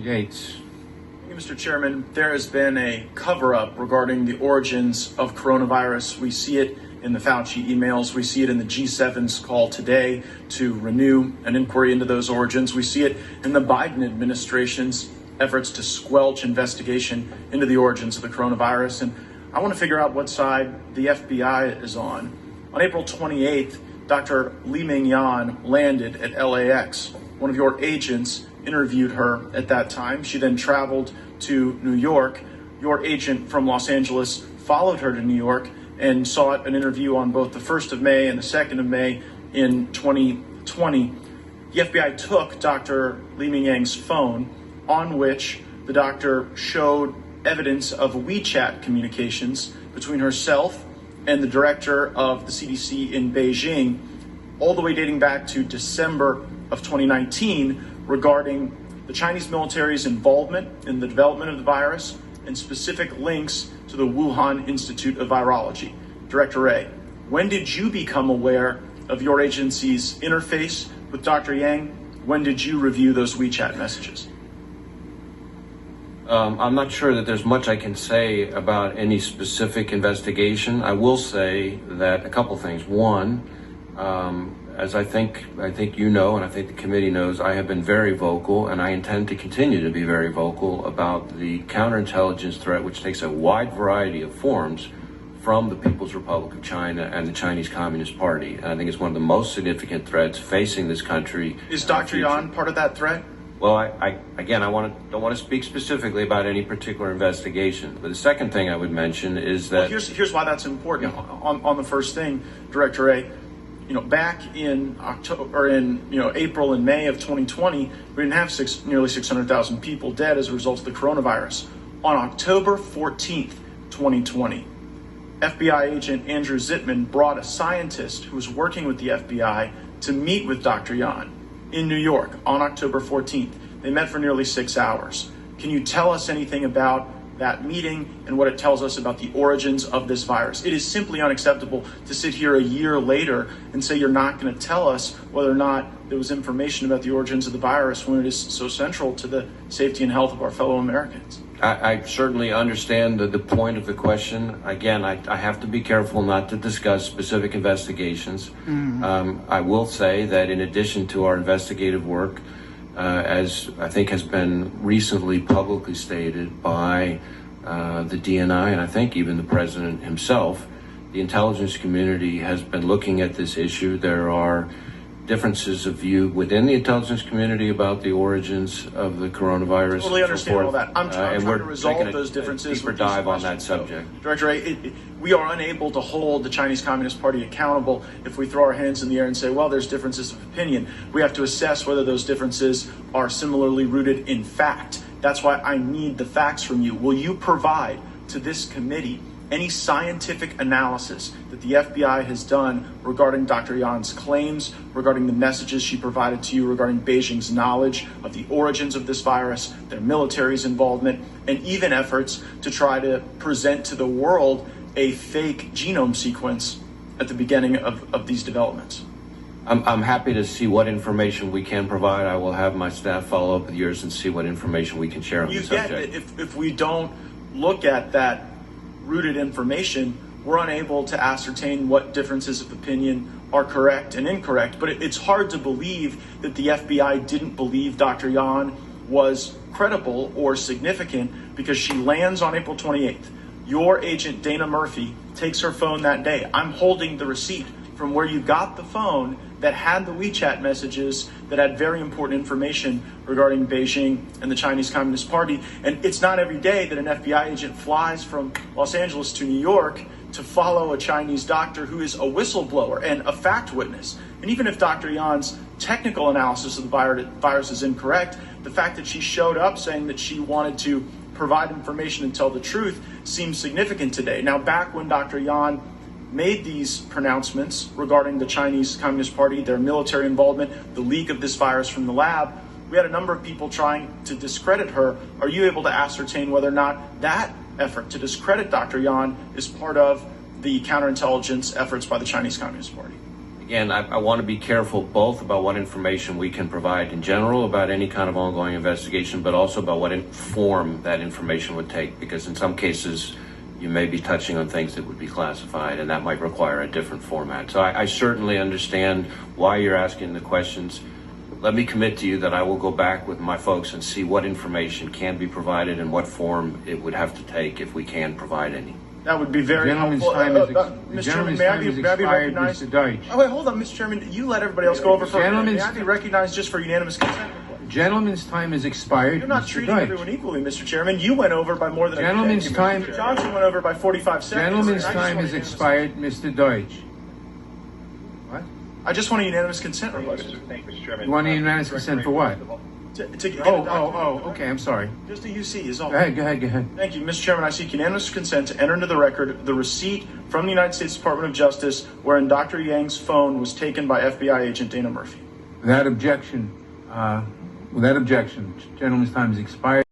Gates. Thank you, Mr. Chairman. There has been a cover-up regarding the origins of coronavirus. We see it in the Fauci emails. We see it in the G7's call today to renew an inquiry into those origins. We see it in the Biden administration's efforts to squelch investigation into the origins of the coronavirus. And I want to figure out what side the FBI is on. On April 28th, Dr. Li Mingyan landed at LAX. One of your agents interviewed her at that time. She then traveled to New York. Your agent from Los Angeles followed her to New York and sought an interview on both the 1st of May and the 2nd of May in 2020. The FBI took Dr. Li Mingyan's phone, on which the doctor showed evidence of WeChat communications between herself and the director of the CDC in Beijing, all the way dating back to December of 2019, regarding the Chinese military's involvement in the development of the virus and specific links to the Wuhan Institute of Virology. Director Wray, when did you become aware of your agency's interface with Dr. Yang? When did you review those WeChat messages? I'm not sure that there's much I can say about any specific investigation. I will say that a couple things. One, as I think you know, and I think the committee knows, I have been very vocal, and I intend to continue to be very vocal about the counterintelligence threat, which takes a wide variety of forms from the People's Republic of China and the Chinese Communist Party. And I think it's one of the most significant threats facing this country. Is Dr. Yan part of that threat? Well, I don't want to speak specifically about any particular investigation. But the second thing I would mention is that here's why that's important. On the first thing, Director Wray, back in April and May of 2020, we didn't have nearly 600,000 people dead as a result of the coronavirus. On October 14th, 2020, FBI agent Andrew Zitman brought a scientist who was working with the FBI to meet with Dr. Yan in New York on October 14th. They met for nearly 6 hours. Can you tell us anything about that meeting and what it tells us about the origins of this virus? It is simply unacceptable to sit here a year later and say you're not going to tell us whether or not there was information about the origins of the virus when it is so central to the safety and health of our fellow Americans. I certainly understand the point of the question. Again, I have to be careful not to discuss specific investigations. I will say that in addition to our investigative work, as I think has been recently publicly stated by the DNI, and I think even the president himself, the intelligence community has been looking at this issue. There are differences of view within the intelligence community about the origins of the coronavirus. Totally understand all that. I'm trying to resolve those differences. Deeper dive on that subject. Director Wray, we are unable to hold the Chinese Communist Party accountable if we throw our hands in the air and say, well, there's differences of opinion. We have to assess whether those differences are similarly rooted in fact. That's why I need the facts from you. Will you provide to this committee any scientific analysis that the FBI has done regarding Dr. Yan's claims, regarding the messages she provided to you, regarding Beijing's knowledge of the origins of this virus, their military's involvement, and even efforts to try to present to the world a fake genome sequence at the beginning of these developments? I'm happy to see what information we can provide. I will have my staff follow up with yours and see what information we can share on the subject. If we don't look at that rooted information, we're unable to ascertain what differences of opinion are correct and incorrect. But it's hard to believe that the FBI didn't believe Dr. Yan was credible or significant because she lands on April 28th. Your agent, Dana Murphy, takes her phone that day. I'm holding the receipt from where you got the phone that had the WeChat messages that had very important information regarding Beijing and the Chinese Communist Party. And it's not every day that an FBI agent flies from Los Angeles to New York to follow a Chinese doctor who is a whistleblower and a fact witness. And even if Dr. Yan's technical analysis of the virus is incorrect, the fact that she showed up saying that she wanted to provide information and tell the truth seems significant today. Now, back when Dr. Yan made these pronouncements regarding the Chinese Communist Party, their military involvement, the leak of this virus from the lab, we had a number of people trying to discredit her. Are you able to ascertain whether or not that effort to discredit Dr. Yan is part of the counterintelligence efforts by the Chinese Communist Party? Again, I want to be careful both about what information we can provide in general about any kind of ongoing investigation, but also about what form that information would take, because in some cases you may be touching on things that would be classified, and that might require a different format. So I certainly understand why you're asking the questions. Let me commit to you that I will go back with my folks and see what information can be provided and what form it would have to take if we can provide any. That would be very Gentleman's helpful. time is Mr. Chairman, may I be expired, recognized? Mr. Deutsch. Oh, wait, hold on, Mr. Chairman. You let everybody else go over for a minute. Gentleman's- May I be recognized just for unanimous consent? Gentleman's time is expired, You're not Mr. treating Deutsch. everyone equally, Mr. Chairman. You went over by more than Gentleman's a minute. time- Mr. Johnson went over by 45 seconds. Gentleman's I just time want is unanimous- expired, Mr. Deutsch. What? I just want a unanimous consent request. Thank you, Mr. Chairman. You want a unanimous consent for what? To get Oh, a document. okay, I'm sorry. Just a UC is all. Go ahead. Thank you, Mr. Chairman. I seek unanimous consent to enter into the record the receipt from the United States Department of Justice wherein Dr. Yang's phone was taken by FBI agent Dana Murphy. Without objection, gentleman's time is expired.